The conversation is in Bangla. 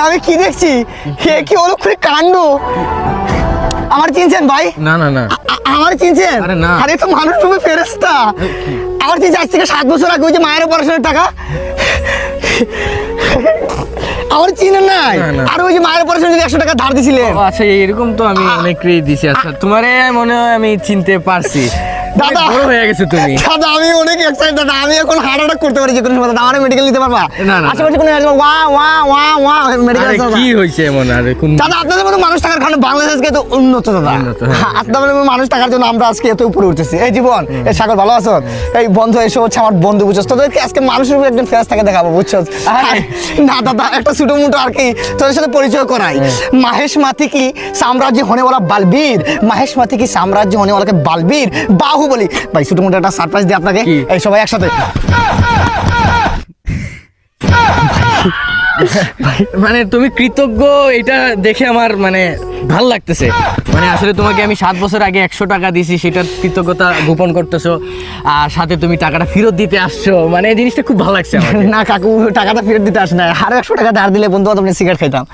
আমি কি দেখছি? কি অলক্ষণে কাণ্ড! আমার চিনছেন ভাই? না না না, আমার চিনছেন? আরে না, আরে তো মানুষ রূপে ফেরেশতা। আমার চিনছে আজ থেকে 7 বছর আগে ওই যে মায়ের অপারেশনের টাকা। আমার চিনেন নাই? আর ওই যে মায়ের অপারেশন যদি 100 টাকা ধার দিছিলেন। আচ্ছা এরকম তো আমি অনেককেই দিছি। আচ্ছা তোমারে মনে হয় আমি চিনতে পারছি। দাদা বড় হয়ে গেছে তুমি। দাদা আমি অনেক এক্সাইটেড দাদা, আমি এখন হার্ট অ্যাটাক করতে পারি যে কোনো সময়। দাদা আমার মেডিকেল নিতে পারবা? না না, আশেপাশে কোনো ওয়া ওয়া ওয়া ওয়া মেডিকেল আরে আছে? কি হইছে এমন? আরে কোন দাদা আপনাদের মতো মানুষ থাকার কারণে বাংলাদেশকে এত উন্নত দাদা। আপনাদের মতো মানুষ থাকার জন্য আমরা আজকে এত উপরে উঠতেছি। এই জীবন, এই সাগর ভালো আছো? এই বন্ধু এসে হচ্ছে আমার বন্ধু, বুঝছস? তোদেরকে আজকে মানুষের উপর একজন ফেস থাকে দেখাবো, বুঝছস? না দাদা একটা ছোট মোটো আর কি তোদের সাথে পরিচয় করাই। মাহেশ মাথি কি সাম্রাজ্য होने वाला বালবীর, মাহেশ মাথি কি সাম্রাজ্য होने वाला বালবীর বাহুবলী। ভাই ছোট মোটো একটা সারপ্রাইজ দিই আপনাকে। এই সবাই একসাথে। মানে তুমি কৃতজ্ঞ, এটা দেখে আমার মানে ভাল লাগতেছে। মানে আসলে তোমাকে আমি 7 বছর আগে 100 টাকা দিছি, সেটার কৃতজ্ঞতা গোপন করতেছো, আর সাথে তুমি টাকাটা ফেরত দিতে আসছো। মানে এই জিনিসটা খুব ভালো লাগছে আমার। না কাকু, টাকাটা ফেরত দিতে আসে না, আরো 100 টাকা ধার দিলে বন্ধু বান্ধব সিগারেট খাইতাম।